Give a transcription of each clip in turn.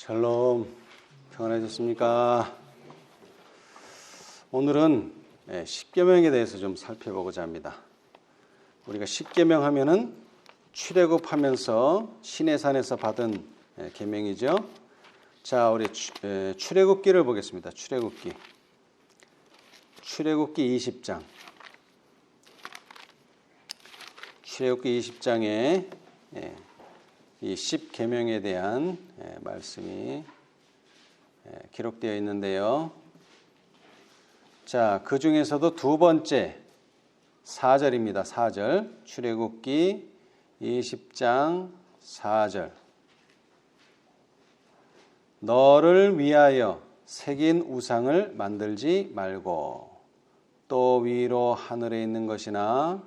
샬롬, 평안하셨습니까? 오늘은 십계명에 대해서 좀 살펴보고자 합니다. 우리가 십계명 하면은 출애굽하면서 시내산에서 받은 계명이죠. 자, 우리 출애굽기를 보겠습니다. 출애굽기 20장. 출애굽기 20장에 이 십계명에 대한 말씀이 기록되어 있는데요. 자, 그 중에서도 두 번째 4절입니다. 4절. 출애굽기 20장 4절. 너를 위하여 새긴 우상을 만들지 말고 또 위로 하늘에 있는 것이나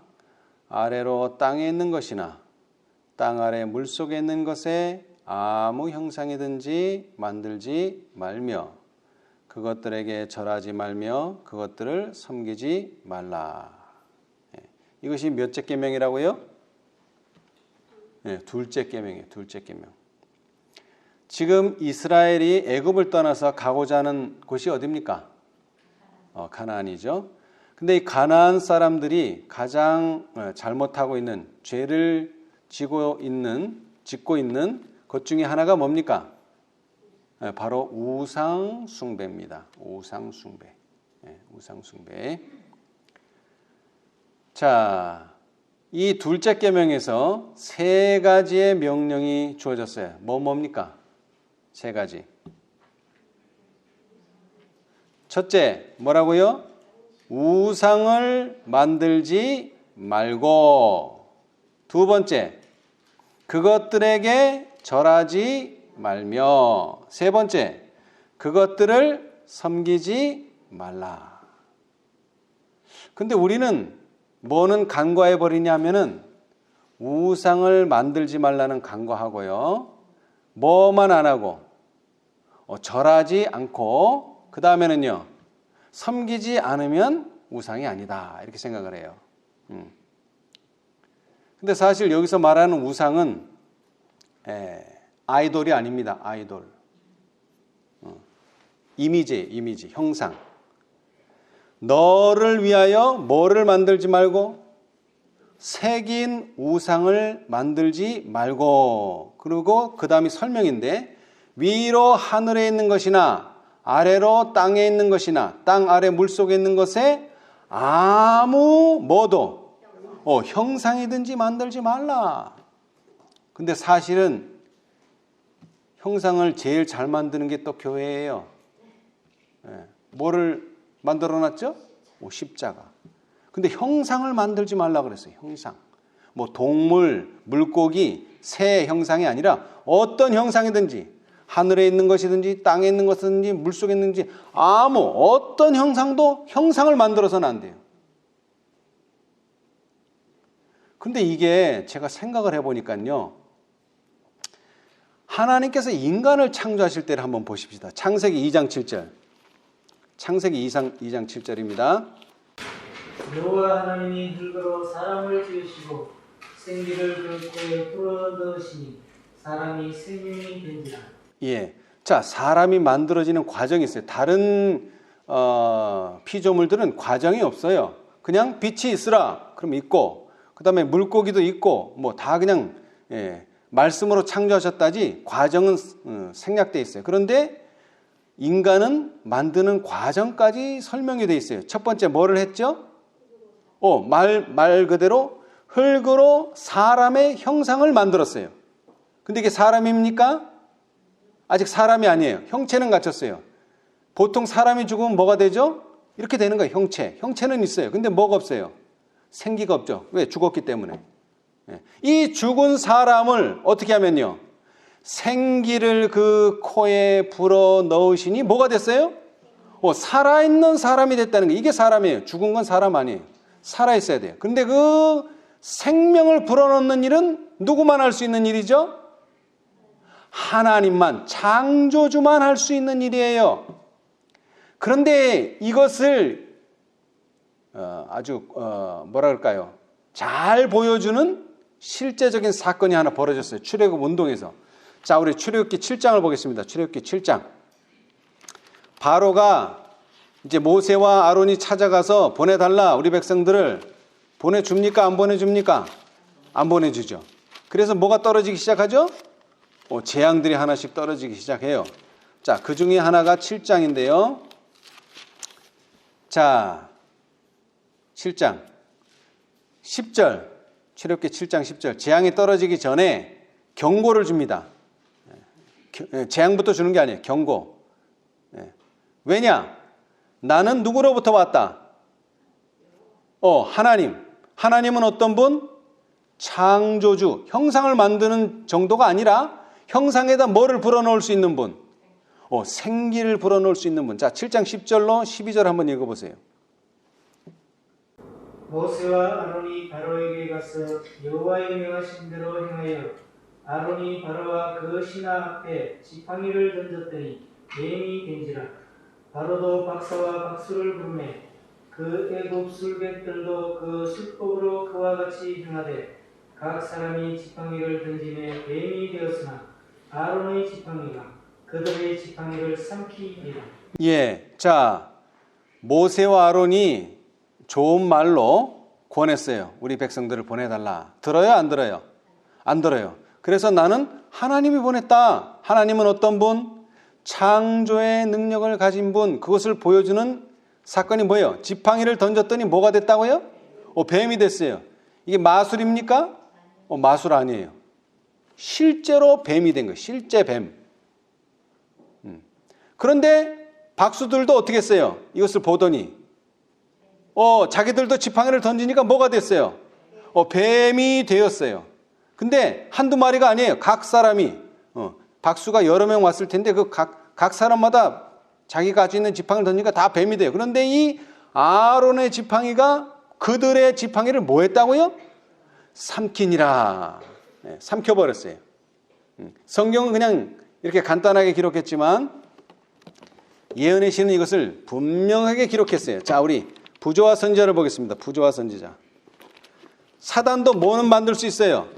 아래로 땅에 있는 것이나 땅 아래 물속에 있는 것에 아무 형상이든지 만들지 말며 그것들에게 절하지 말며 그것들을 섬기지 말라. 이것이 몇째 계명이라고요? 둘째 계명이에요. 둘째 계명. 지금 이스라엘이 애굽을 떠나서 가고자 하는 곳이 어디입니까? 가나안이죠. 근데 이 가나안 사람들이 가장 잘못하고 있는, 죄를 짓고 있는 것 중에 하나가 뭡니까? 바로 우상 숭배입니다. 우상 숭배. 우상 숭배. 자, 이 둘째 계명에서 세 가지의 명령이 주어졌어요. 뭡니까? 세 가지. 첫째, 뭐라고요? 우상을 만들지 말고. 두 번째, 그것들에게 절하지 말며. 세 번째, 그것들을 섬기지 말라. 근데 우리는 뭐는 간과해 버리냐면은 우상을 만들지 말라는 간과하고요. 뭐만 안 하고 절하지 않고 그 다음에는요. 섬기지 않으면 우상이 아니다. 이렇게 생각을 해요. 근데 사실 여기서 말하는 우상은 아이돌이 아닙니다. 아이돌. 이미지, 형상. 너를 위하여 뭐를 만들지 말고 새긴 우상을 만들지 말고. 그리고 그 다음이 설명인데 위로 하늘에 있는 것이나 아래로 땅에 있는 것이나 땅 아래 물속에 있는 것에 아무 뭐도 형상이든지 만들지 말라. 근데 사실은 형상을 제일 잘 만드는 게 또 교회예요. 뭐를 만들어 놨죠? 십자가. 근데 형상을 만들지 말라 그랬어요. 형상. 뭐 동물, 물고기, 새 형상이 아니라 어떤 형상이든지 하늘에 있는 것이든지 땅에 있는 것이든지 물속에 있는지 아무 어떤 형상도 형상을 만들어서는 안 돼요. 근데 이게 제가 생각을 해보니까요. 하나님께서 인간을 창조하실 때를 한번 보십시다. 창세기 2장 7절. 창세기 2장 7절입니다. 여호와 하나님이 흙으로 사람을 지으시고 생기를 그 코에 불어넣으시니 사람이 생명이 된지라. 예. 자, 사람이 만들어지는 과정이 있어요. 다른 피조물들은 과정이 없어요. 그냥 빛이 있으라. 그럼 있고, 그 다음에 물고기도 있고, 뭐 다 그냥 말씀으로 창조하셨다지 과정은 생략되어 있어요. 그런데 인간은 만드는 과정까지 설명이 되어 있어요. 첫 번째 뭐를 했죠? 말 그대로 흙으로 사람의 형상을 만들었어요. 근데 이게 사람입니까? 아직 사람이 아니에요. 형체는 갖췄어요. 보통 사람이 죽으면 뭐가 되죠? 이렇게 되는 거예요. 형체는 있어요. 근데 뭐가 없어요? 생기가 없죠. 왜? 죽었기 때문에. 이 죽은 사람을 어떻게 하면요? 생기를 그 코에 불어 넣으시니 뭐가 됐어요? 살아있는 사람이 됐다는 거예요. 이게 사람이에요. 죽은 건 사람 아니에요. 살아있어야 돼요. 근데 그 생명을 불어넣는 일은 누구만 할 수 있는 일이죠? 하나님만, 창조주만 할 수 있는 일이에요. 그런데 이것을 아주 뭐라 그럴까요? 잘 보여주는 실제적인 사건이 하나 벌어졌어요. 출애굽 운동에서. 자, 우리 출애굽기 7장을 보겠습니다. 출애굽기 7장. 바로가 이제 모세와 아론이 찾아가서 보내달라, 우리 백성들을 보내줍니까? 안 보내줍니까? 안 보내주죠. 그래서 뭐가 떨어지기 시작하죠? 재앙들이 하나씩 떨어지기 시작해요. 자, 그 중에 하나가 7장인데요. 자, 7장 10절, 출애굽기 7장 10절. 재앙이 떨어지기 전에 경고를 줍니다. 재앙부터 주는 게 아니에요. 경고. 왜냐? 나는 누구로부터 왔다? 하나님. 하나님은 어떤 분? 창조주. 형상을 만드는 정도가 아니라 형상에다 뭐를 불어넣을 수 있는 분? 생기를 불어넣을 수 있는 분. 자, 7장 10절로 12절 한번 읽어보세요. 모세와 아론이 바로에게 가서 여호와의 명하신 대로 행하여 아론이 바로와 그 신하 앞에 지팡이를 던졌더니 뱀이 된지라. 바로도 박사와 박수를 부르매 그 애굽 술객들도 그 술법으로 그와 같이 행하되 각 사람이 지팡이를 던지매 뱀이 되었으나 아론의 지팡이가 그들의 지팡이를 삼키리라. 예, 자, 모세와 아론이 좋은 말로 권했어요. 우리 백성들을 보내달라. 들어요? 안 들어요? 안 들어요. 그래서 나는 하나님이 보냈다. 하나님은 어떤 분? 창조의 능력을 가진 분. 그것을 보여주는 사건이 뭐예요? 지팡이를 던졌더니 뭐가 됐다고요? 뱀이 됐어요. 이게 마술입니까? 마술 아니에요. 실제로 뱀이 된 거예요. 실제 뱀. 그런데 박수들도 어떻게 했어요? 이것을 보더니 자기들도 지팡이를 던지니까 뭐가 됐어요? 뱀이 되었어요. 근데 한두 마리가 아니에요. 각 사람이 박수가 여러 명 왔을 텐데 그 각 사람마다 자기가 가지고 있는 지팡이를 던지니까 다 뱀이 돼요. 그런데 이 아론의 지팡이가 그들의 지팡이를 뭐 했다고요? 삼키니라. 삼켜버렸어요. 성경은 그냥 이렇게 간단하게 기록했지만 예언의 시는 이것을 분명하게 기록했어요. 자, 우리 부조와 선지자를 보겠습니다. 부조와 선지자. 사단도 뭐는 만들 수 있어요?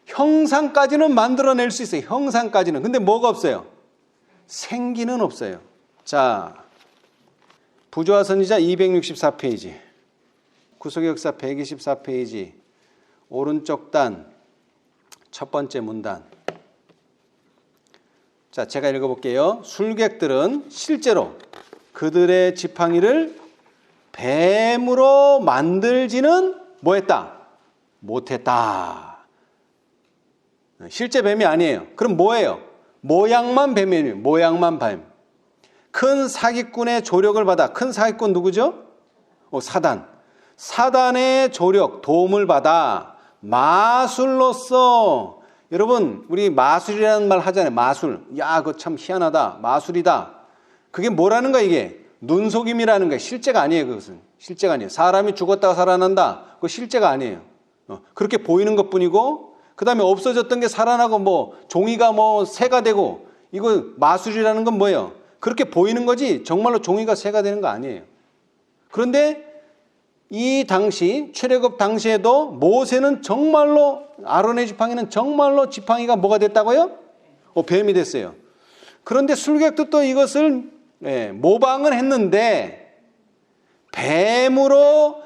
형상까지는 만들어낼 수 있어요. 형상까지는. 근데 뭐가 없어요? 생기는 없어요. 자, 부조와 선지자 264페이지, 구속의 역사 124페이지, 오른쪽 단, 첫 번째 문단. 자, 제가 읽어볼게요. 술객들은 실제로 그들의 지팡이를 뱀으로 만들지는 뭐했다? 못했다. 실제 뱀이 아니에요. 그럼 뭐예요? 모양만 뱀이에요. 모양만 뱀. 큰 사기꾼의 조력을 받아. 큰 사기꾼 누구죠? 사단. 사단의 조력, 도움을 받아 마술로서, 여러분 우리 마술이라는 말 하잖아요. 마술. 야, 그거 참 희한하다. 마술이다. 그게 뭐라는 거야 이게? 눈속임이라는 거야. 실제가 아니에요. 그것은 실제가 아니에요. 사람이 죽었다가 살아난다. 그거 실제가 아니에요. 그렇게 보이는 것뿐이고, 그 다음에 없어졌던 게 살아나고 종이가 새가 되고, 이거 마술이라는 건 뭐예요? 그렇게 보이는 거지 정말로 종이가 새가 되는 거 아니에요. 그런데 이 당시 출애굽 당시에도 모세는 정말로, 아론의 지팡이는 정말로 지팡이가 뭐가 됐다고요? 뱀이 됐어요. 그런데 술객도 이것을 모방을 했는데 뱀으로,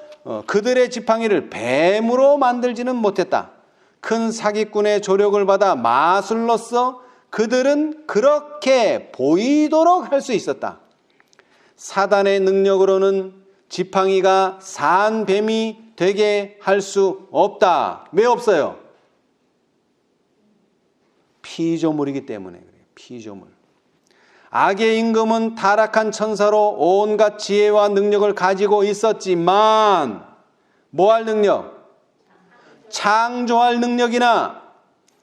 그들의 지팡이를 뱀으로 만들지는 못했다. 큰 사기꾼의 조력을 받아 마술로서 그들은 그렇게 보이도록 할 수 있었다. 사단의 능력으로는 지팡이가 산 뱀이 되게 할 수 없다. 왜 없어요? 피조물이기 때문에 그래요. 피조물. 악의 임금은 타락한 천사로 온갖 지혜와 능력을 가지고 있었지만 뭐 할 능력? 창조할 능력이나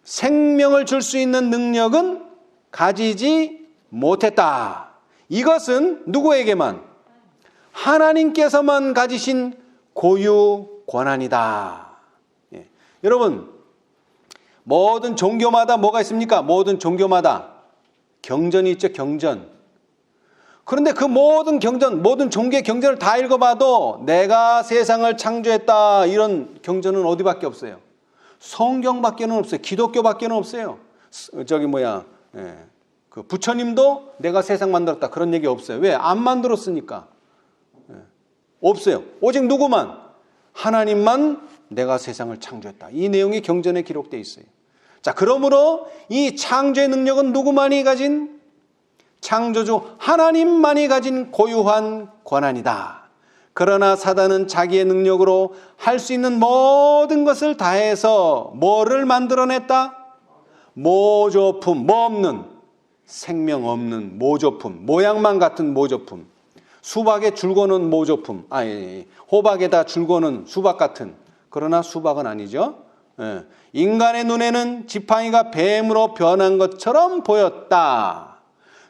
생명을 줄 수 있는 능력은 가지지 못했다. 이것은 누구에게만? 하나님께서만 가지신 고유 권한이다. 여러분, 모든 종교마다 뭐가 있습니까? 모든 종교마다 경전이 있죠. 경전. 그런데 그 모든 경전, 모든 종교의 경전을 다 읽어봐도 내가 세상을 창조했다 이런 경전은 어디밖에 없어요? 성경밖에는 없어요. 기독교밖에는 없어요. 그 부처님도 내가 세상 만들었다 그런 얘기 없어요. 왜? 안 만들었으니까. 없어요. 오직 누구만? 하나님만 내가 세상을 창조했다. 이 내용이 경전에 기록되어 있어요. 자, 그러므로 이 창조의 능력은 누구만이 가진? 창조주 하나님만이 가진 고유한 권한이다. 그러나 사단은 자기의 능력으로 할 수 있는 모든 것을 다해서 뭐를 만들어냈다? 모조품, 뭐 없는, 생명 없는 모조품, 모양만 같은 모조품, 수박에 줄거는 모조품, 호박에다 줄거는 수박 같은, 그러나 수박은 아니죠. 인간의 눈에는 지팡이가 뱀으로 변한 것처럼 보였다.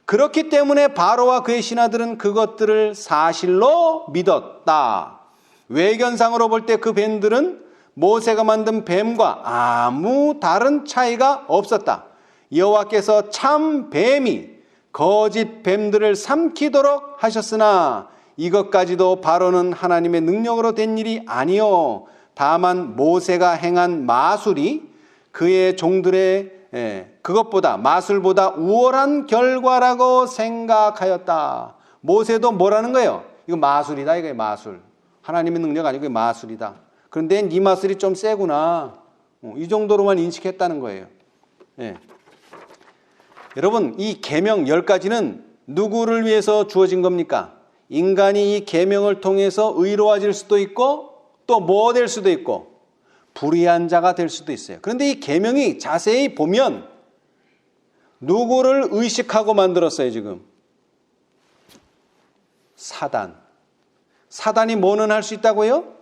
그렇기 때문에 바로와 그의 신하들은 그것들을 사실로 믿었다. 외견상으로 볼 때 그 뱀들은 모세가 만든 뱀과 아무 다른 차이가 없었다. 여호와께서 참 뱀이 거짓 뱀들을 삼키도록 하셨으나 이것까지도 바로는 하나님의 능력으로 된 일이 아니요 다만 모세가 행한 마술이 그의 종들의 그것보다 마술보다 우월한 결과라고 생각하였다. 모세도 뭐라는 거예요? 이거 마술이다. 이거 마술. 하나님의 능력 아니고 마술이다. 그런데 네 마술이 좀 세구나. 이 정도로만 인식했다는 거예요. 여러분, 이 계명 10가지는 누구를 위해서 주어진 겁니까? 인간이 이 계명을 통해서 의로워질 수도 있고 또 뭐 될 수도 있고 불의한 자가 될 수도 있어요. 그런데 이 계명이 자세히 보면 누구를 의식하고 만들었어요, 지금? 사단이 뭐는 할 수 있다고요?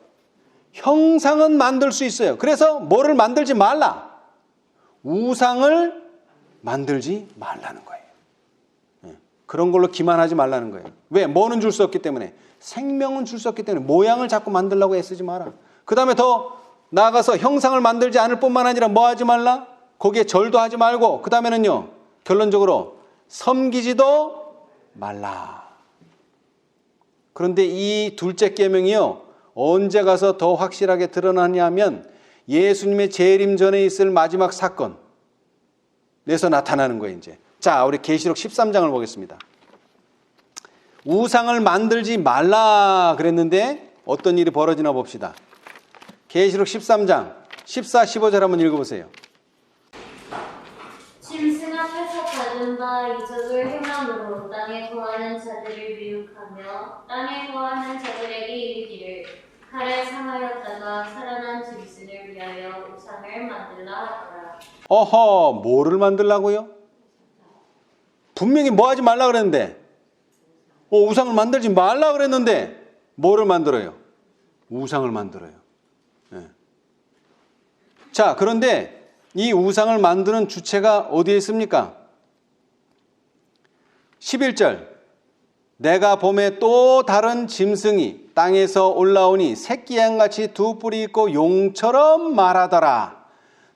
형상은 만들 수 있어요. 그래서 뭐를 만들지 말라. 우상을 만들지 말라는 거예요. 그런 걸로 기만하지 말라는 거예요. 왜? 뭐는 줄 수 없기 때문에. 생명은 줄 수 없기 때문에 모양을 자꾸 만들려고 애쓰지 마라. 그 다음에 더 나아가서 형상을 만들지 않을 뿐만 아니라 뭐 하지 말라? 거기에 절도 하지 말고 그 다음에는요. 결론적으로 섬기지도 말라. 그런데 이 둘째 계명이요. 언제 가서 더 확실하게 드러나냐 하면 예수님의 재림 전에 있을 마지막 사건 에서 나타나는 거예요. 이제. 자, 우리 계시록 13장을 보겠습니다. 우상을 만들지 말라 그랬는데 어떤 일이 벌어지나 봅시다. 계시록 13장 14, 15절 한번 읽어보세요. 짐승 앞에서 받은 바 이적을 행함으로 땅에 거하는 자들을 미혹하며 땅에 거하는 자들에게 이르기를 칼에 상하였다가 살아난 짐승을 위하여 우상을 만들라 하더라. 어허, 뭐를 만들라고요? 분명히 뭐 하지 말라 그랬는데 우상을 만들지 말라 그랬는데 뭐를 만들어요? 우상을 만들어요. 자, 그런데 이 우상을 만드는 주체가 어디에 있습니까? 11절 내가 봄에 또 다른 짐승이 땅에서 올라오니 새끼 양같이 두 뿔이 있고 용처럼 말하더라.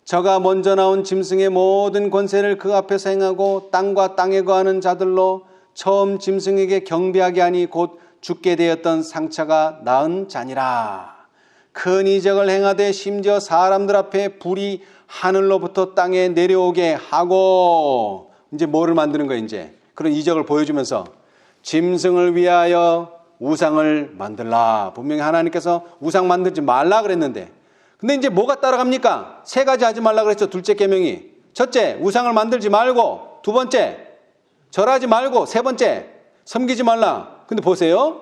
저가 먼저 나온 짐승의 모든 권세를 그 앞에서 행하고 땅과 땅에 거하는 자들로 처음 짐승에게 경배하게 하니 곧 죽게 되었던 상처가 나은 자니라. 큰 이적을 행하되 심지어 사람들 앞에 불이 하늘로부터 땅에 내려오게 하고 이제 뭐를 만드는 거예요? 이제 그런 이적을 보여주면서 짐승을 위하여 우상을 만들라. 분명히 하나님께서 우상 만들지 말라 그랬는데 근데 이제 뭐가 따라갑니까? 3가지 하지 말라 그랬죠. 둘째 계명이. 첫째, 우상을 만들지 말고. 두 번째, 절하지 말고. 세 번째, 섬기지 말라. 근데 보세요.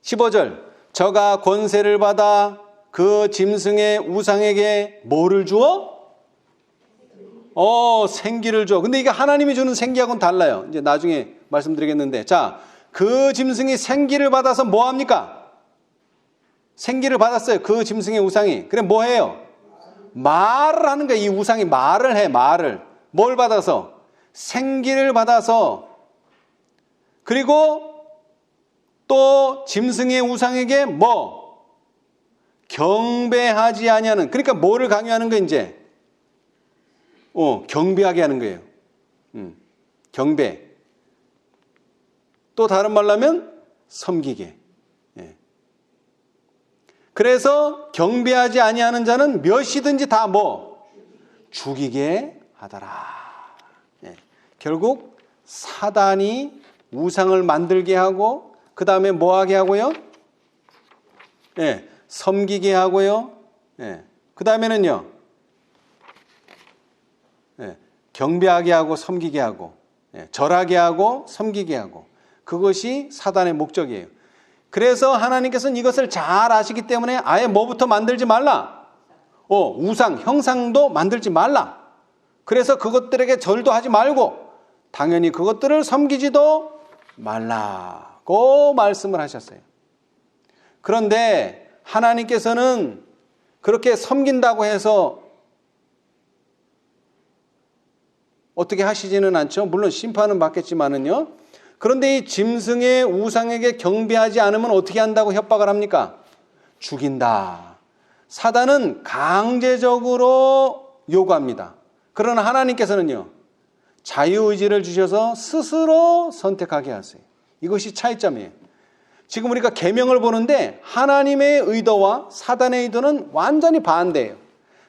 15절 저가 권세를 받아 그 짐승의 우상에게 뭐를 주어? 생기를 줘. 근데 이게 하나님이 주는 생기하고는 달라요. 이제 나중에 말씀드리겠는데 자, 그 짐승이 생기를 받아서 뭐 합니까? 생기를 받았어요. 그 짐승의 우상이. 그래 뭐 해요? 말을 하는 거예요. 이 우상이 말을 해. 말을. 뭘 받아서? 생기를 받아서. 그리고 또 짐승의 우상에게 뭐? 경배하지 아니하는. 그러니까 뭐를 강요하는 거예요 이제? 경배하게 하는 거예요. 경배. 또 다른 말로 하면 섬기게. 그래서 경배하지 아니하는 자는 몇이든지 다 뭐? 죽이게 하더라. 예. 결국 사단이 우상을 만들게 하고 그 다음에 뭐 하게 하고요? 예, 섬기게 하고요. 예, 그 다음에는요. 예, 경배하게 하고 섬기게 하고 예, 절하게 하고 섬기게 하고 그것이 사단의 목적이에요. 그래서 하나님께서는 이것을 잘 아시기 때문에 아예 뭐부터 만들지 말라. 우상, 형상도 만들지 말라. 그래서 그것들에게 절도 하지 말고 당연히 그것들을 섬기지도 말라고 말씀을 하셨어요. 그런데 하나님께서는 그렇게 섬긴다고 해서 어떻게 하시지는 않죠. 물론 심판은 받겠지만은요. 그런데 이 짐승의 우상에게 경배하지 않으면 어떻게 한다고 협박을 합니까? 죽인다. 사단은 강제적으로 요구합니다. 그러나 하나님께서는요. 자유의지를 주셔서 스스로 선택하게 하세요. 이것이 차이점이에요. 지금 우리가 계명을 보는데 하나님의 의도와 사단의 의도는 완전히 반대예요.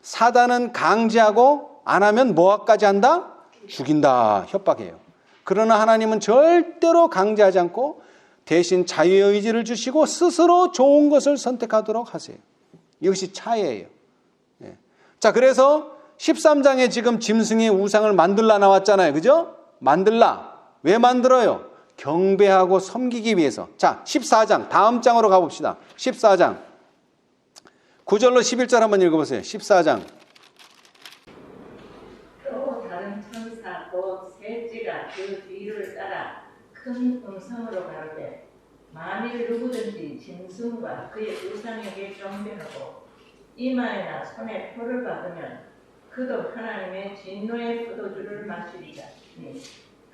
사단은 강제하고 안 하면 뭐까지 한다? 죽인다. 협박해요. 그러나 하나님은 절대로 강제하지 않고 대신 자유의 의지를 주시고 스스로 좋은 것을 선택하도록 하세요. 이것이 차이예요. 예. 자, 그래서 13장에 지금 짐승의 우상을 만들라 나왔잖아요. 그죠? 만들라. 왜 만들어요? 경배하고 섬기기 위해서. 자, 14장 다음 장으로 가봅시다. 14장 9절로 11절 한번 읽어보세요. 14장. 또 다른 천사 곧 셋째가 그 뒤를 따라 큰 음성으로 가로되 만일 누구든지 짐승과 그의 우상에게 경배하고 이마에나 손에 표를 받으면 그도 하나님의 진노의 포도주를 마시리라.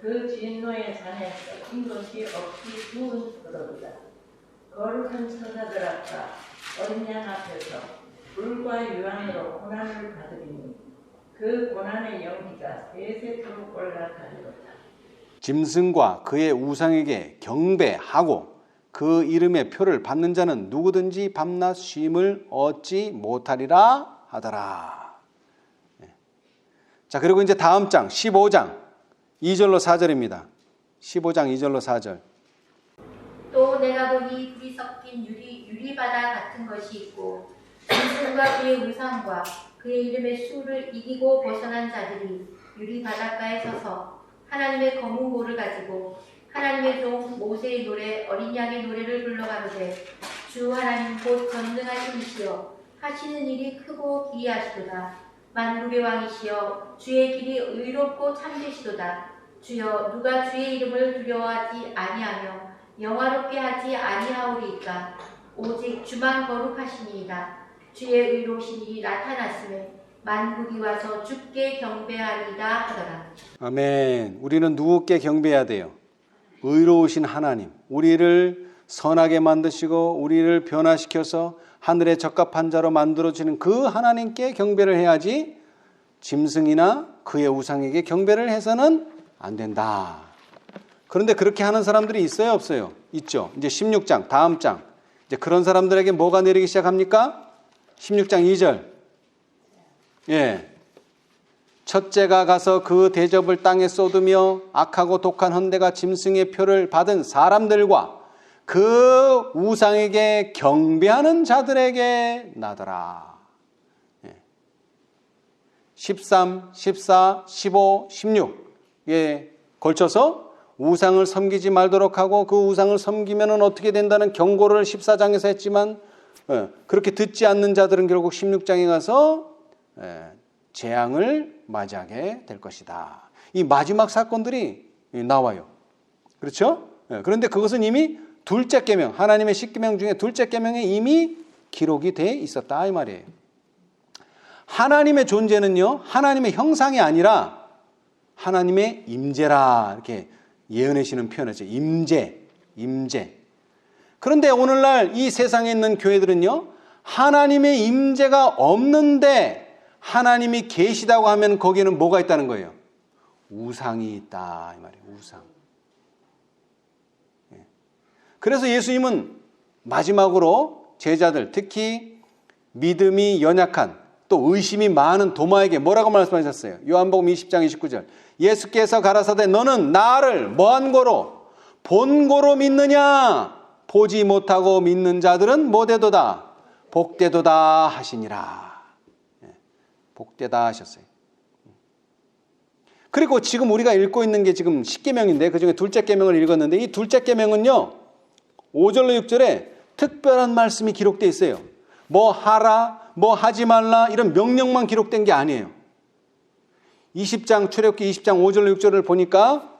그 진노의 잔에 섞인 것이 없이 부은 포도주다. 거룩한 천사들 앞과 어린 양 앞에서 불과 유황으로 고난을 받으리니 그 고난의 연기가 세세토록 올라가리로다. 짐승과 그의 우상에게 경배하고 그 이름의 표를 받는 자는 누구든지 밤낮 쉼을 얻지 못하리라 하더라. 자, 그리고 이제 다음 장 15장 2절로 4절입니다. 15장 2절로 4절. 또 내가 보니 불이 섞인 유리바다 같은 것이 있고 짐승과 그의 우상과 그의 이름의 수를 이기고 벗어난 자들이 유리바닷가에 서서 하나님의 검은 고를 가지고 하나님의 종 모세의 노래 어린 양의 노래를 불러가로되 주 하나님 곧 전능하신 이시여 하시는 일이 크고 기이하시도다. 만국의 왕이시여 주의 길이 의롭고 참되시도다. 주여 누가 주의 이름을 두려워하지 아니하며 영화롭게 하지 아니하오리이까. 오직 주만 거룩하시니이다. 주의 의로우신 일이 나타났음에 만국이 와서 주께 경배하리이다 하더라. 아멘. 우리는 누구께 경배해야 돼요? 의로우신 하나님. 우리를 선하게 만드시고 우리를 변화시켜서 하늘에 적합한 자로 만들어지는 그 하나님께 경배를 해야지 짐승이나 그의 우상에게 경배를 해서는 안 된다. 그런데 그렇게 하는 사람들이 있어요, 없어요? 있죠. 이제 16장, 다음 장. 이제 그런 사람들에게 뭐가 내리기 시작합니까? 16장 2절. 예. 첫째가 가서 그 대접을 땅에 쏟으며 악하고 독한 헌대가 짐승의 표를 받은 사람들과 그 우상에게 경배하는 자들에게 나더라. 13, 14, 15, 16에 걸쳐서 우상을 섬기지 말도록 하고 그 우상을 섬기면 어떻게 된다는 경고를 14장에서 했지만 그렇게 듣지 않는 자들은 결국 16장에 가서 재앙을 맞이하게 될 것이다. 이 마지막 사건들이 나와요. 그렇죠? 그런데 그것은 이미 둘째 계명, 하나님의 10계명 중에 둘째 계명에 이미 기록이 돼 있었다 이 말이에요. 하나님의 존재는요, 하나님의 형상이 아니라 하나님의 임재라 이렇게 예언하시는 표현이죠. 임재. 그런데 오늘날 이 세상에 있는 교회들은요, 하나님의 임재가 없는데 하나님이 계시다고 하면 거기에는 뭐가 있다는 거예요? 우상이 있다 이 말이에요. 우상. 그래서 예수님은 마지막으로 제자들, 특히 믿음이 연약한 또 의심이 많은 도마에게 뭐라고 말씀하셨어요? 요한복음 20장 29절. 예수께서 가라사대 너는 나를 뭐한고로? 본고로 믿느냐? 보지 못하고 믿는 자들은 뭐되도다? 복되도다 하시니라. 복되다 하셨어요. 그리고 지금 우리가 읽고 있는 게 지금 10계명인데 그중에 둘째 계명을 읽었는데 이 둘째 계명은요 5절로 6절에 특별한 말씀이 기록되어 있어요. 뭐 하라, 뭐 하지 말라 이런 명령만 기록된 게 아니에요. 20장 출애굽기 20장 5절로 6절을 보니까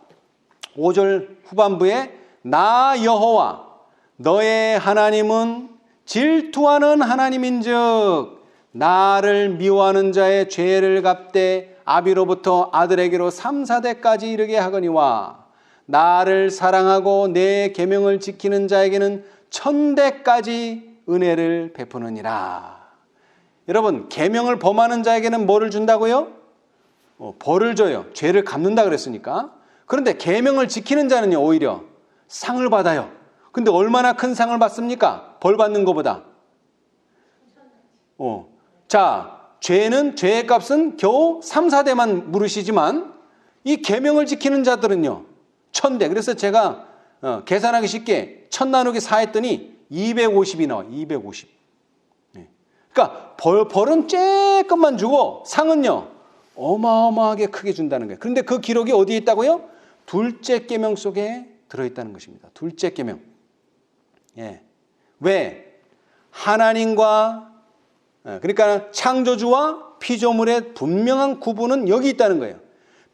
5절 후반부에 나 여호와 너의 하나님은 질투하는 하나님인즉 나를 미워하는 자의 죄를 갚되 아비로부터 아들에게로 3, 4대까지 이르게 하거니와 나를 사랑하고 내 계명을 지키는 자에게는 1000대까지 은혜를 베푸느니라. 여러분 계명을 범하는 자에게는 뭐를 준다고요? 벌을 줘요. 죄를 갚는다 그랬으니까. 그런데 계명을 지키는 자는요 오히려 상을 받아요. 근데 얼마나 큰 상을 받습니까? 벌 받는 것보다. 자, 죄는 죄의 값은 겨우 3, 4대만 물으시지만 이 계명을 지키는 자들은요 1000대. 그래서 제가 계산하기 쉽게 1000 나누기 4 했더니 250이 나와. 250. 그러니까 벌은 조금만 주고 상은요 어마어마하게 크게 준다는 거예요. 그런데 그 기록이 어디에 있다고요? 둘째 계명 속에 들어있다는 것입니다. 둘째 계명. 왜? 하나님과 그러니까 창조주와 피조물의 분명한 구분은 여기 있다는 거예요.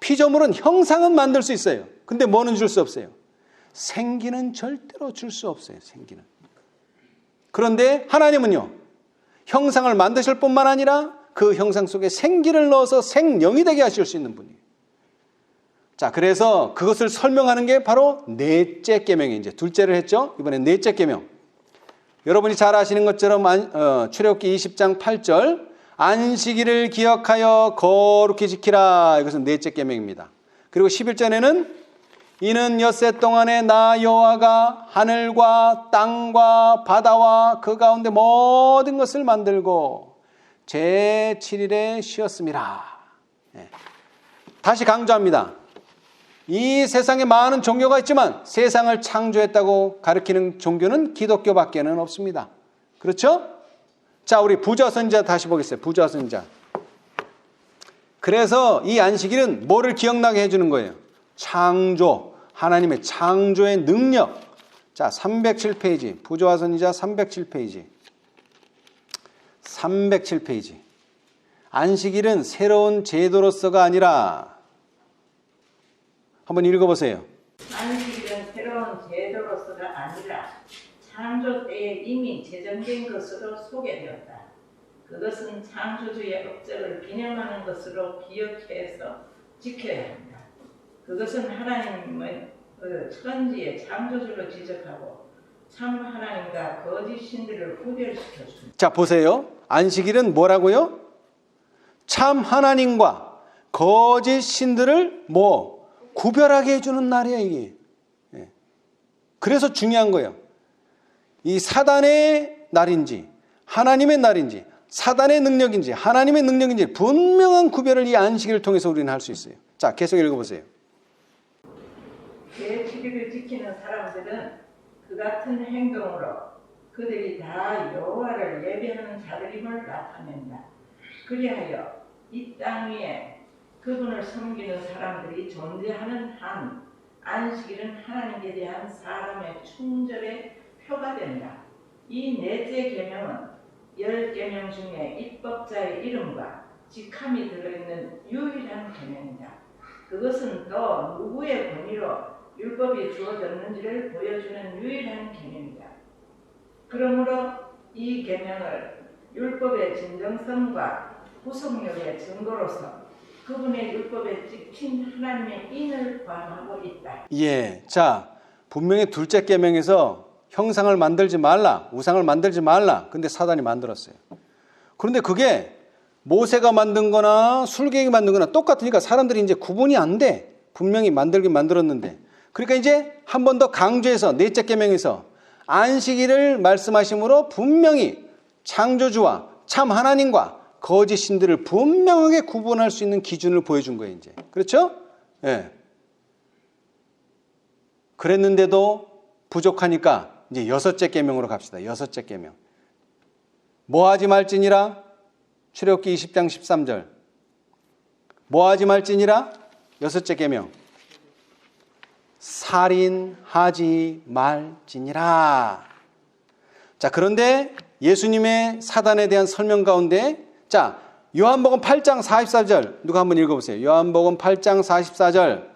피조물은 형상은 만들 수 있어요. 근데 뭐는 줄 수 없어요? 생기는 절대로 줄 수 없어요. 생기는. 그런데 하나님은요. 형상을 만드실 뿐만 아니라 그 형상 속에 생기를 넣어서 생명이 되게 하실 수 있는 분이에요. 자, 그래서 그것을 설명하는 게 바로 넷째 계명이에요. 이제 둘째를 했죠. 이번엔 넷째 계명. 여러분이 잘 아시는 것처럼 출애굽기 20장 8절 안식일을 기억하여 거룩히 지키라. 이것은 넷째 계명입니다. 그리고 11절에는 이는 엿새 동안에 나 여호와가 하늘과 땅과 바다와 그 가운데 모든 것을 만들고 제7일에 쉬었음이라. 다시 강조합니다. 이 세상에 많은 종교가 있지만 세상을 창조했다고 가르치는 종교는 기독교밖에는 없습니다. 그렇죠? 자, 우리 부자 선지자 다시 보겠어요. 부자 선지자. 그래서 이 안식일은 뭐를 기억나게 해주는 거예요? 창조, 하나님의 창조의 능력. 자, 307페이지. 부조화 선지자 307페이지. 307페이지. 안식일은 새로운 제도로서가 아니라 한번 읽어보세요. 안식일은 새로운 제도로서가 아니라 창조 때에 이미 제정된 것으로 소개되었다. 그것은 창조주의 업적을 기념하는 것으로 기억해서 지켜야 한다. 그것은 하나님의 천지의 창조주로 지적하고 참 하나님과 거짓 신들을 구별시켜 줍니다. 자, 보세요. 안식일은 뭐라고요? 참 하나님과 거짓 신들을 구별하게 해주는 날이에요, 이게. 그래서 중요한 거예요. 이 사단의 날인지, 하나님의 날인지, 사단의 능력인지, 하나님의 능력인지 분명한 구별을 이 안식일을 통해서 우리는 할 수 있어요. 자, 계속 읽어보세요. 제7일을 지키는 사람들은 그 같은 행동으로 그들이 다 여호와를 예배하는 자들임을 나타낸다. 그리하여 이 땅 위에 그분을 섬기는 사람들이 존재하는 한 안식일은 하나님께 대한 사람의 충절의 표가 된다. 이 넷째 계명은 10계명 중에 입법자의 이름과 직함이 들어있는 유일한 계명이다. 그것은 또 누구의 권위로 율법이 주어졌는지를 보여주는 유일한 계명이다. 그러므로 이 계명을 율법의 진정성과 구속력의 증거로서 그분의 율법에 찍힌 하나님의 인을 포함하고 있다. 예, 자, 분명히 둘째 계명에서 형상을 만들지 말라, 우상을 만들지 말라. 근데 사단이 만들었어요. 그런데 그게 모세가 만든 거나 술객이 만든 거나 똑같으니까 사람들이 이제 구분이 안 돼. 분명히 만들긴 만들었는데. 그러니까 이제 한 번 더 강조해서 넷째 계명에서 안식일을 말씀하심으로 분명히 창조주와 참 하나님과 거짓 신들을 분명하게 구분할 수 있는 기준을 보여준 거예요, 이제. 그렇죠? 예. 그랬는데도 부족하니까 이제 6째 계명으로 갑시다. 6째 계명. 뭐하지 말지니라? 출애굽기 20장 13절. 뭐하지 말지니라? 6째 계명. 살인하지 말지니라. 자, 그런데 예수님의 사단에 대한 설명 가운데, 자, 요한복음 8장 44절 누가 한번 읽어보세요. 요한복음 8장 44절.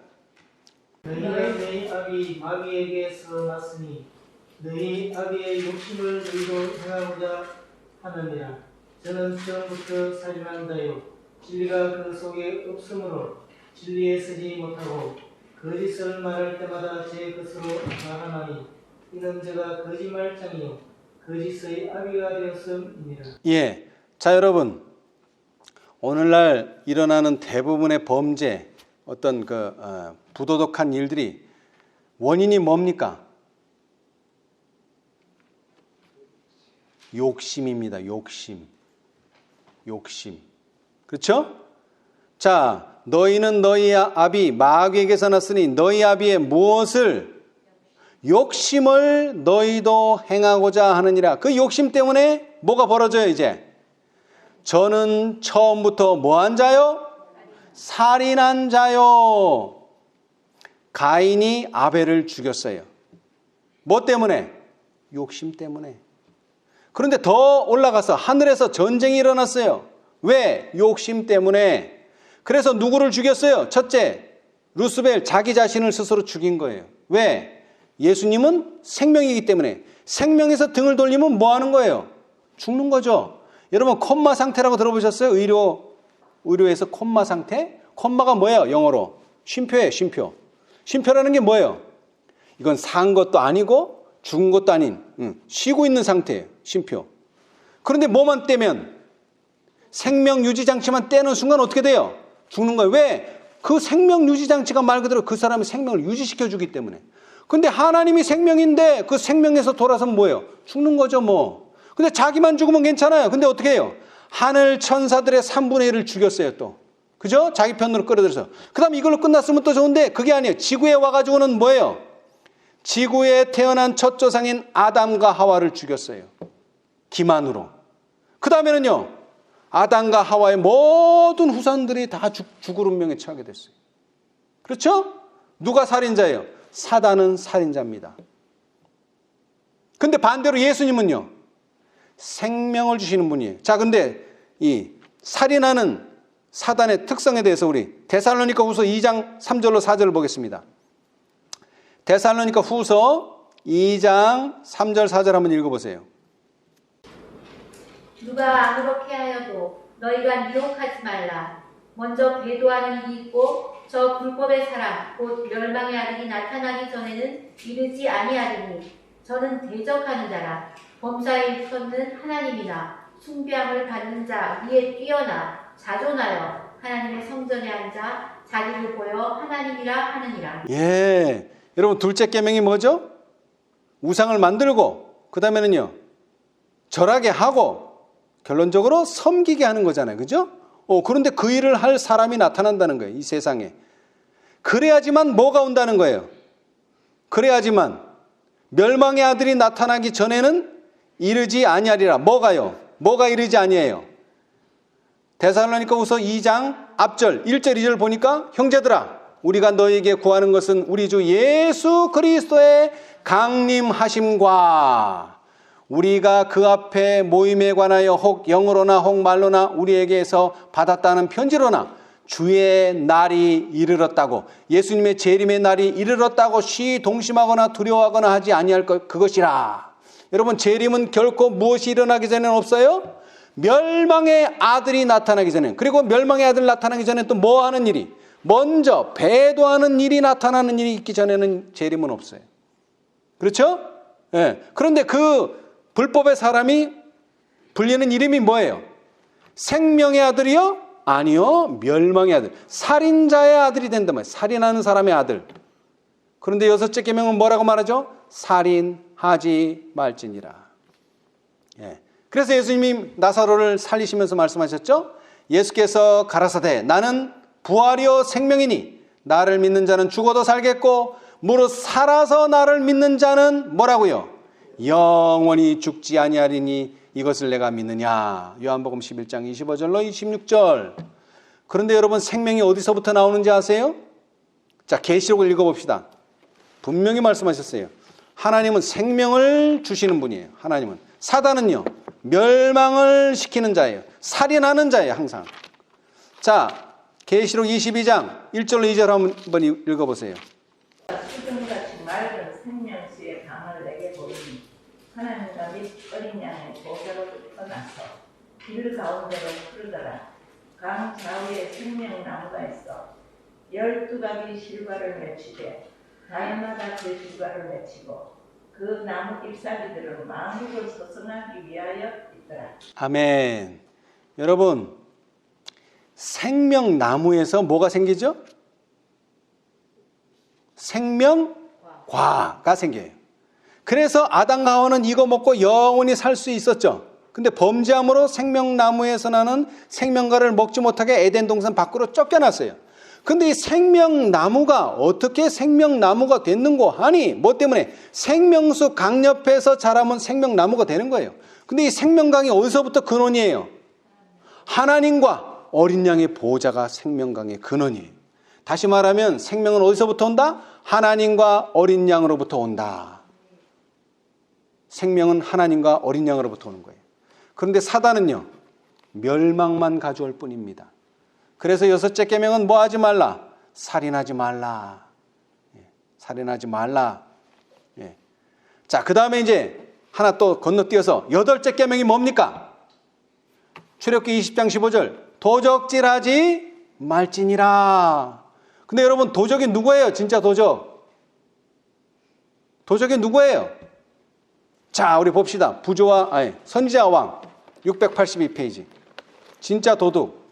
너희가 너희 아비 마귀에게서 났으니 너희 아비의 욕심을 너희도 행하고자 하느니라. 저는 처음부터 살인한다요 진리가 그 속에 없으므로 진리에 서지 못하고 거짓을 말할 때마다 제 것으로 말하나니 이는 제가 거짓말장이요 거짓의 아비가 되었음이니라. 예. 자, 여러분, 오늘날 일어나는 대부분의 범죄, 어떤 부도덕한 일들이 원인이 뭡니까? 욕심입니다. 욕심. 그렇죠? 자, 너희는 너희 아비 마귀에게서 났으니 너희 아비의 무엇을? 욕심을 너희도 행하고자 하느니라. 그 욕심 때문에 뭐가 벌어져요, 이제? 저는 처음부터 뭐한 자요? 살인한 자요. 가인이 아벨을 죽였어요. 뭐 때문에? 욕심 때문에. 그런데 더 올라가서 하늘에서 전쟁이 일어났어요. 왜? 욕심 때문에. 그래서 누구를 죽였어요? 첫째, 루스벨 자기 자신을 스스로 죽인 거예요. 왜? 예수님은 생명이기 때문에. 생명에서 등을 돌리면 뭐 하는 거예요? 죽는 거죠. 여러분, 콤마 상태라고 들어보셨어요? 의료에서 콤마 상태? 콤마가 뭐예요? 영어로 쉼표예요. 쉼표. 쉼표라는 게 뭐예요? 이건 산 것도 아니고 죽은 것도 아닌 쉬고 있는 상태예요. 쉼표. 그런데 뭐만 떼면, 생명 유지 장치만 떼는 순간 어떻게 돼요? 죽는 거예요. 왜? 그 생명 유지 장치가 말 그대로 그 사람의 생명을 유지시켜 주기 때문에. 근데 하나님이 생명인데 그 생명에서 돌아서면 뭐예요? 죽는 거죠, 뭐. 근데 자기만 죽으면 괜찮아요. 근데 어떻게 해요? 하늘 천사들의 3분의 1을 죽였어요, 또. 그죠? 자기 편으로 끌어들여서. 그 다음 이걸로 끝났으면 또 좋은데 그게 아니에요. 지구에 와가지고는 뭐예요? 지구에 태어난 첫 조상인 아담과 하와를 죽였어요. 기만으로. 그 다음에는요, 아담과 하와의 모든 후손들이 다 죽을 운명에 처하게 됐어요. 그렇죠? 누가 살인자예요? 사단은 살인자입니다. 근데 반대로 예수님은요, 생명을 주시는 분이에요. 자, 근데 이 살인하는 사단의 특성에 대해서 우리 데살로니가 후서 2장 3절로 4절을 보겠습니다. 데살로니가 후서 2장 3절 4절 한번 읽어보세요. 누가 아무렇게 하여도 너희가 미혹하지 말라. 먼저 배도하는 일이 있고 저 불법의 사람 곧 멸망의 아들이 나타나기 전에는 이르지 아니하리니 저는 대적하는 자라. 범사에 일컫는 하나님이나 숭배함을 받는 자 위에 뛰어나 자존하여 하나님의 성전에 앉아 자기를 보여 하나님이라 하느니라. 예, 여러분, 둘째 계명이 뭐죠? 우상을 만들고 그 다음에는요, 절하게 하고 결론적으로 섬기게 하는 거잖아요. 그죠? 그런데 그 일을 할 사람이 나타난다는 거예요, 이 세상에. 그래야지만 뭐가 온다는 거예요? 그래야지만 멸망의 아들이 나타나기 전에는 이르지 아니하리라. 뭐가요? 뭐가 이르지 아니해요? 데살로니가 후서 2장 앞절 1절 2절 보니까, 형제들아 우리가 너에게 구하는 것은 우리 주 예수 그리스도의 강림하심과 우리가 그 앞에 모임에 관하여 혹 영으로나 혹 말로나 우리에게서 받았다는 편지로나 주의 날이 이르렀다고, 예수님의 재림의 날이 이르렀다고 시동심하거나 두려워하거나 하지 아니할 것 그것이라. 여러분, 재림은 결코 무엇이 일어나기 전에는 없어요? 멸망의 아들이 나타나기 전에. 그리고 멸망의 아들 나타나기 전에 또 뭐 하는 일이? 먼저 배도하는 일이 나타나는 일이 있기 전에는 재림은 없어요. 그렇죠? 예. 그런데 그 불법의 사람이 불리는 이름이 뭐예요? 생명의 아들이요? 아니요, 멸망의 아들. 살인자의 아들이 된단 말이에요. 살인하는 사람의 아들. 그런데 6째 계명은 뭐라고 말하죠? 살인하지 말지니라. 예. 그래서 예수님이 나사로를 살리시면서 말씀하셨죠. 예수께서 가라사대 나는 부활이요 생명이니 나를 믿는 자는 죽어도 살겠고 무릇 살아서 나를 믿는 자는 뭐라고요? 영원히 죽지 아니하리니 이것을 내가 믿느냐. 요한복음 11장 25절로 26절. 그런데 여러분 생명이 어디서부터 나오는지 아세요? 자, 계시록을 읽어봅시다. 분명히 말씀하셨어요. 하나님은 생명을 주시는 분이에요. 하나님은. 사단은요 멸망을 시키는 자예요. 살인하는 자예요. 항상. 자, 계시록 22장 1절로 2절 한번 읽어보세요. 수정같이 맑은 생명수의 강을 내게 보이니 하나님과 및 어린 양의 보좌로 떠나서 길 가운데로 흐르더라. 강 좌우에 생명나무가 있어 12가지 실과를 맺히되 다해마다 그 실과를 맺히고 그 나무 잎사귀들은 만국을 소성하기 위하여 있더라. 아멘. 여러분, 생명나무에서 뭐가 생기죠? 생명과가 생겨요. 그래서 아담과 하와는 이거 먹고 영원히 살 수 있었죠. 근데 범죄함으로 생명나무에서 나는 생명과를 먹지 못하게 에덴 동산 밖으로 쫓겨났어요. 근데 이 생명나무가 어떻게 생명나무가 됐는고 하니 뭐 때문에 생명수 강 옆에서 자라면 생명나무가 되는 거예요. 근데 이 생명강이 어디서부터 근원이에요? 하나님과 어린 양의 보호자가 생명강의 근원이에요. 다시 말하면 생명은 어디서부터 온다? 하나님과 어린 양으로부터 온다. 생명은 하나님과 어린 양으로부터 오는 거예요. 그런데 사단은요 멸망만 가져올 뿐입니다. 그래서 6째 계명은 뭐 하지 말라? 살인하지 말라. 살인하지 말라. 자, 그 다음에 이제 하나 또 건너뛰어서 8째 계명이 뭡니까? 출애굽기 20장 15절 도적질하지 말지니라. 근데 여러분 도적이 누구예요? 진짜 도적. 도적이 누구예요? 자, 우리 봅시다. 선지자 왕 682페이지. 진짜 도둑.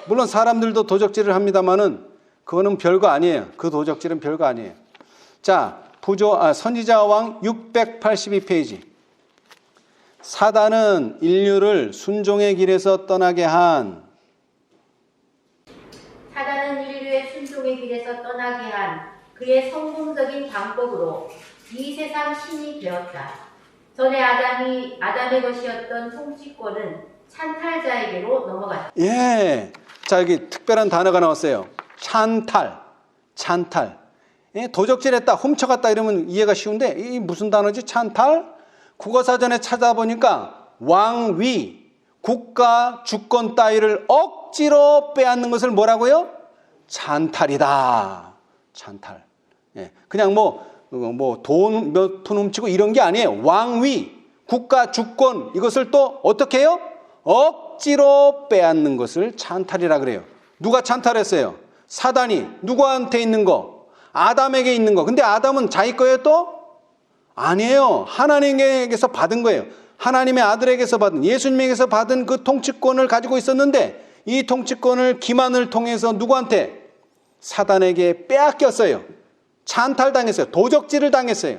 물론 사람들도 도적질을 합니다만은 그거는 별거 아니에요. 그 도적질은 별거 아니에요. 자, 선지자 왕 682페이지. 사단은 인류를 순종의 길에서 떠나게 한 그의 성공적인 방법으로 이 세상 신이 되었다. 전에 아담의 것이었던 통치권은 찬탈자에게로 넘어갔다. 예. 자, 여기 특별한 단어가 나왔어요. 찬탈. 예, 도적질했다, 훔쳐갔다 이러면 이해가 쉬운데 이 무슨 단어지? 찬탈? 국어사전에 찾아보니까 왕위, 국가, 주권 따위를 억지로 빼앗는 것을 뭐라고요? 찬탈이다. 찬탈. 예, 그냥 돈 몇 푼 훔치고 이런 게 아니에요. 왕위, 국가, 주권 이것을 또 어떻게 해요? 억지로 빼앗는 것을 찬탈이라 그래요. 누가 찬탈했어요? 사단이. 누구한테 있는 거? 아담에게 있는 거. 근데 아담은 자기 거예요 또? 아니에요. 하나님에게서 받은 거예요. 하나님의 아들에게서 받은, 예수님에게서 받은 그 통치권을 가지고 있었는데 이 통치권을 기만을 통해서 누구한테? 사단에게 빼앗겼어요. 찬탈당했어요. 도적질을 당했어요.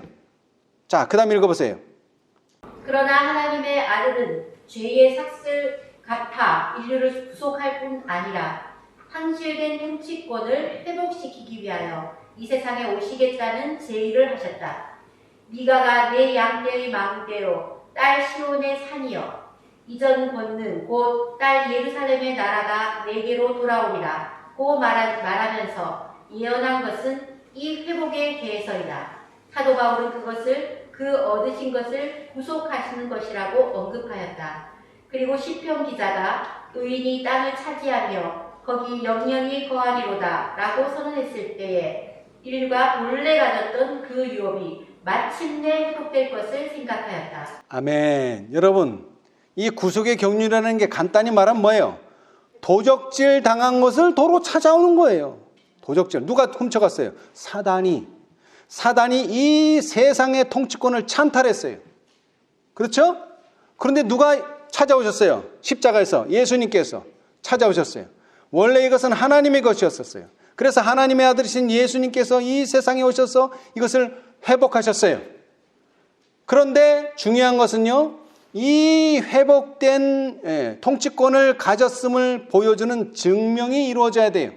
자, 그 다음 읽어보세요. 그러나 하나님의 아들은 죄의 삭슬 갚아 인류를 구속할 뿐 아니라 상실된 통치권을 회복시키기 위하여 이 세상에 오시겠다는 제의를 하셨다. 미가가 내 양떼의 망대요 딸 시온의 산이여 이전 권능 곧 딸 예루살렘의 나라가 내게로 돌아오리라 고 말하면서 예언한 것은 이 회복에 대해서이다. 사도 바울은 그것을 그 얻으신 것을 구속하시는 것이라고 언급하였다. 그리고 시편 기자가 의인이 땅을 차지하며 거기 영영이 거하리로다 라고 선언했을 때에 인류가 본래 가졌던 그 유업이 마침내 회복될 것을 생각하였다. 아멘. 여러분, 이 구속의 경륜이라는 게 간단히 말하면 뭐예요? 도적질 당한 것을 도로 찾아오는 거예요. 도적질. 누가 훔쳐갔어요? 사단이 이 세상의 통치권을 찬탈했어요. 그렇죠? 그런데 누가 찾아오셨어요? 십자가에서 예수님께서 찾아오셨어요. 원래 이것은 하나님의 것이었었어요. 그래서 하나님의 아들이신 예수님께서 이 세상에 오셔서 이것을 회복하셨어요. 그런데 중요한 것은요, 이 회복된 통치권을 가졌음을 보여주는 증명이 이루어져야 돼요.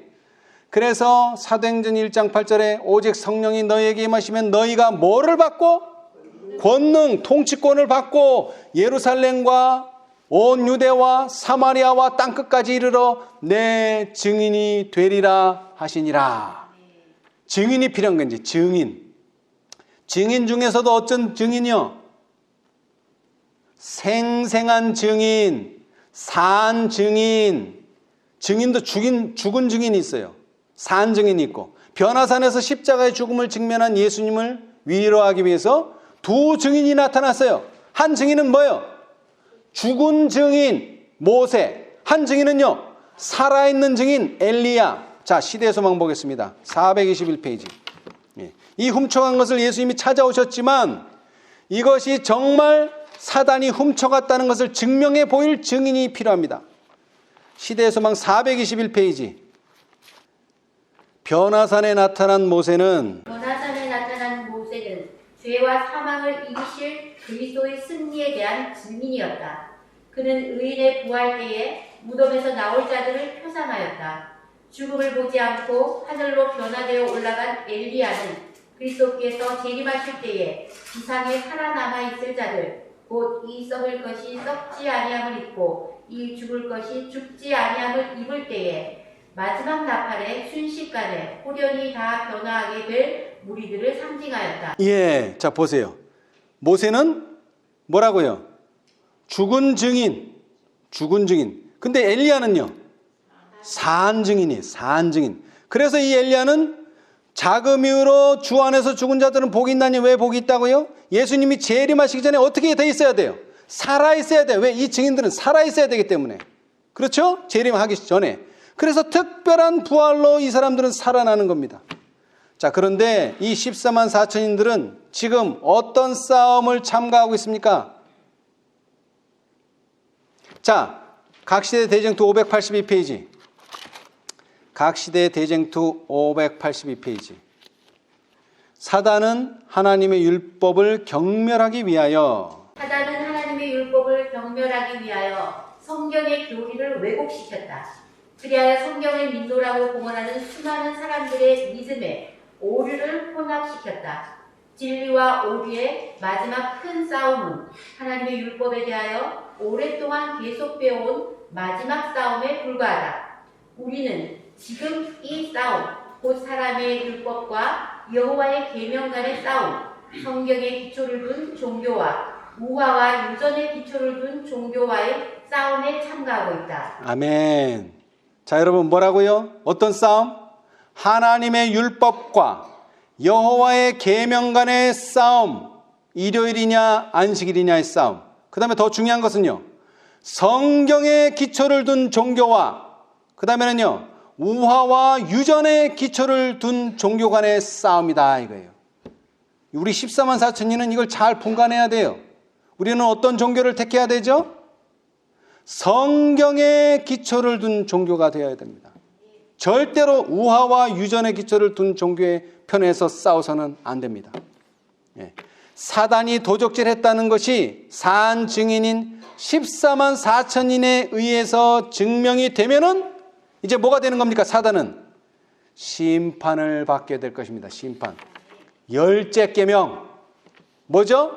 그래서 사도행전 1장 8절에 오직 성령이 너희에게 임하시면 너희가 뭐를 받고? 권능, 통치권을 받고 예루살렘과 온 유대와 사마리아와 땅끝까지 이르러 내 증인이 되리라 하시니라. 증인이 필요한 건지, 증인. 증인 중에서도 어떤 증인이요? 생생한 증인, 산 증인. 증인도 죽은 증인이 있어요. 산 증인이 있고, 변화산에서 십자가의 죽음을 직면한 예수님을 위로하기 위해서 두 증인이 나타났어요. 한 증인은 뭐예요? 죽은 증인 모세. 한 증인은요, 살아있는 증인 엘리야. 자, 시대의 소망 보겠습니다. 421페이지. 이 훔쳐간 것을 예수님이 찾아오셨지만 이것이 정말 사단이 훔쳐갔다는 것을 증명해 보일 증인이 필요합니다. 시대의 소망 421페이지. 변화산에 나타난 모세는 죄와 사망을 이기실 그리스도의 승리에 대한 증인이었다. 그는 의인의 부활 때에 무덤에서 나올 자들을 표상하였다. 죽음을 보지 않고 하늘로 변화되어 올라간 엘리야는 그리스도께서 재림하실 때에 지상에 살아남아 있을 자들, 곧 이 썩을 것이 썩지 아니함을 입고 이 죽을 것이 죽지 아니함을 입을 때에 마지막 나팔에 순식간에 호련히 다 변화하게 될 무리들을 상징하였다. 예, 자 보세요. 모세는 뭐라고요? 죽은 증인. 근데 엘리야는요? 산 증인이에요. 산 증인. 그래서 이 엘리야는 자금이로 주 안에서 죽은 자들은 복이 있나니 왜 복이 있다고요? 예수님이 재림하시기 전에 어떻게 돼 있어야 돼요? 살아 있어야 돼요. 왜? 이 증인들은 살아 있어야 되기 때문에. 그렇죠? 재림하기 전에. 그래서 특별한 부활로 이 사람들은 살아나는 겁니다. 자, 그런데 이 14만 4천인들은 지금 어떤 싸움을 참가하고 있습니까? 자, 각시대 대쟁투 582페이지. 각시대 대쟁투 582페이지. 사단은 하나님의 율법을 경멸하기 위하여 성경의 교리를 왜곡시켰다. 그리하여 성경을 믿노라고 공언하는 수많은 사람들의 믿음에 오류를 혼합시켰다. 진리와 오류의 마지막 큰 싸움은 하나님의 율법에 대하여 오랫동안 계속되어온 마지막 싸움에 불과하다. 우리는 지금 이 싸움, 곧 사람의 율법과 여호와의 계명 간의 싸움, 성경의 기초를 둔 종교와 우화와 유전의 기초를 둔 종교와의 싸움에 참가하고 있다. 아멘. 자, 여러분 뭐라고요? 어떤 싸움? 하나님의 율법과 여호와의 계명 간의 싸움. 일요일이냐 안식일이냐의 싸움. 그 다음에 더 중요한 것은요, 성경의 기초를 둔 종교와 그 다음에는요, 우화와 유전의 기초를 둔 종교 간의 싸움이다 이거예요. 우리 14만 4천인은 이걸 잘 분간해야 돼요. 우리는 어떤 종교를 택해야 되죠? 성경의 기초를 둔 종교가 되어야 됩니다. 절대로 우화와 유전의 기초를 둔 종교의 편에서 싸워서는 안 됩니다. 사단이 도적질했다는 것이 산 증인인 14만 4천인에 의해서 증명이 되면은 이제 뭐가 되는 겁니까? 사단은 심판을 받게 될 것입니다. 심판. 열째 계명 뭐죠?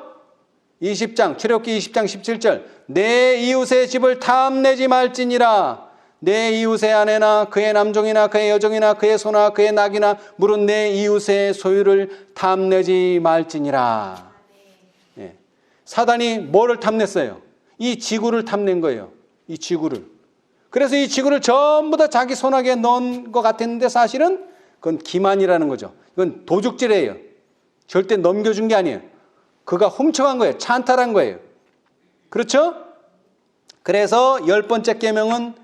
20장 출애굽기 20장 17절 내 이웃의 집을 탐내지 말지니라. 내 이웃의 아내나 그의 남종이나 그의 여종이나 그의 소나 그의 낙이나 물은 내 이웃의 소유를 탐내지 말지니라. 예. 사단이 뭐를 탐냈어요? 이 지구를 탐낸 거예요. 이 지구를. 그래서 이 지구를 전부 다 자기 손아귀에 넣은 것 같았는데 사실은 그건 기만이라는 거죠. 이건 도둑질이에요. 절대 넘겨준 게 아니에요. 그가 훔쳐간 거예요. 찬탈한 거예요. 그렇죠? 그래서 10번째 계명은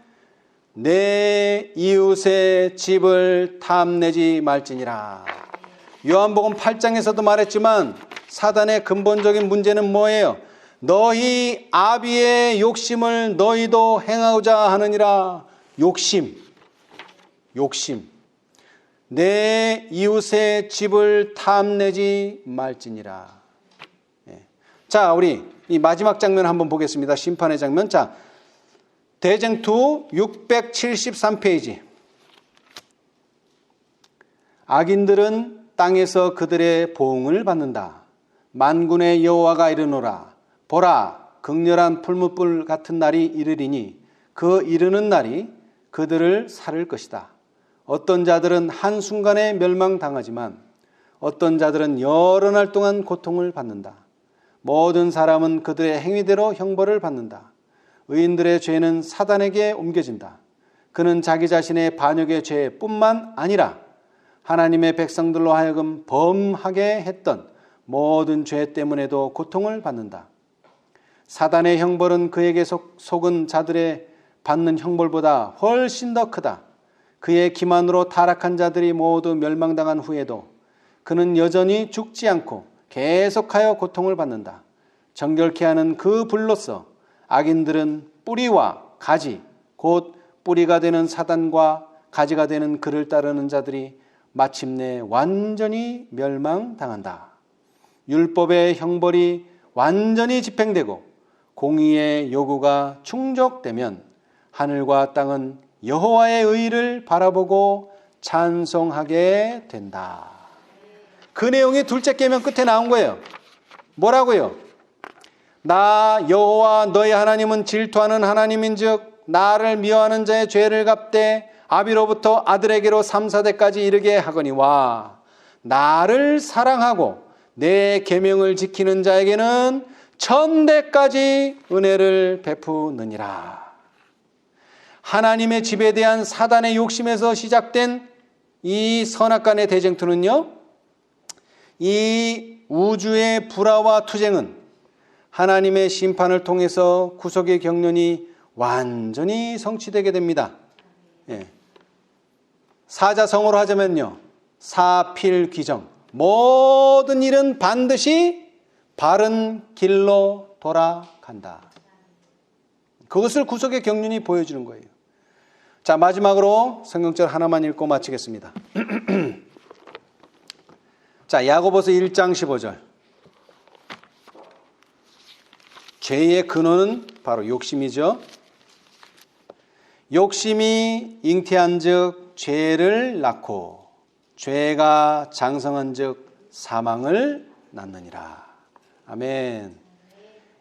내 이웃의 집을 탐내지 말지니라. 요한복음 8장에서도 말했지만 사단의 근본적인 문제는 뭐예요? 너희 아비의 욕심을 너희도 행하고자 하느니라. 욕심. 내 이웃의 집을 탐내지 말지니라. 자, 우리 이 마지막 장면 한번 보겠습니다. 심판의 장면. 자, 대쟁투 673페이지. 악인들은 땅에서 그들의 보응을 받는다. 만군의 여호와가 이르노라. 보라, 극렬한 풀무불 같은 날이 이르리니 그 이르는 날이 그들을 살을 것이다. 어떤 자들은 한순간에 멸망당하지만 어떤 자들은 여러 날 동안 고통을 받는다. 모든 사람은 그들의 행위대로 형벌을 받는다. 의인들의 죄는 사단에게 옮겨진다. 그는 자기 자신의 반역의 죄뿐만 아니라 하나님의 백성들로 하여금 범하게 했던 모든 죄 때문에도 고통을 받는다. 사단의 형벌은 그에게 속은 자들의 받는 형벌보다 훨씬 더 크다. 그의 기만으로 타락한 자들이 모두 멸망당한 후에도 그는 여전히 죽지 않고 계속하여 고통을 받는다. 정결케 하는 그 불로서 악인들은 뿌리와 가지, 곧 뿌리가 되는 사단과 가지가 되는 그를 따르는 자들이 마침내 완전히 멸망당한다. 율법의 형벌이 완전히 집행되고 공의의 요구가 충족되면 하늘과 땅은 여호와의 의를 바라보고 찬송하게 된다. 그 내용이 둘째 계명 끝에 나온 거예요. 뭐라고요? 나 여호와 너희 하나님은 질투하는 하나님인즉 나를 미워하는 자의 죄를 갚되 아비로부터 아들에게로 3, 4대까지 이르게 하거니와 나를 사랑하고 내 계명을 지키는 자에게는 1000대까지 은혜를 베푸느니라. 하나님의 집에 대한 사단의 욕심에서 시작된 이 선악간의 대쟁투는요, 이 우주의 불화와 투쟁은 하나님의 심판을 통해서 구속의 경륜이 완전히 성취되게 됩니다. 예. 사자성어로 하자면요, 사필귀정, 모든 일은 반드시 바른 길로 돌아간다. 그것을 구속의 경륜이 보여주는 거예요. 자, 마지막으로 성경절 하나만 읽고 마치겠습니다. 자, 야고보서 1장 15절. 죄의 근원은 바로 욕심이죠. 욕심이 잉태한즉 죄를 낳고 죄가 장성한즉 사망을 낳느니라. 아멘.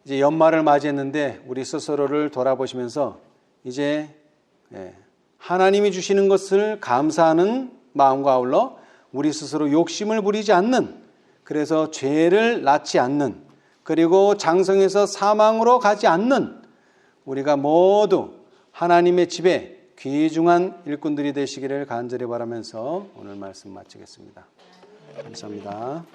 이제 연말을 맞이했는데 우리 스스로를 돌아보시면서 이제 하나님이 주시는 것을 감사하는 마음과 아울러 우리 스스로 욕심을 부리지 않는, 그래서 죄를 낳지 않는, 그리고 장성해서 사망으로 가지 않는 우리가 모두 하나님의 집에 귀중한 일꾼들이 되시기를 간절히 바라면서 오늘 말씀 마치겠습니다. 감사합니다.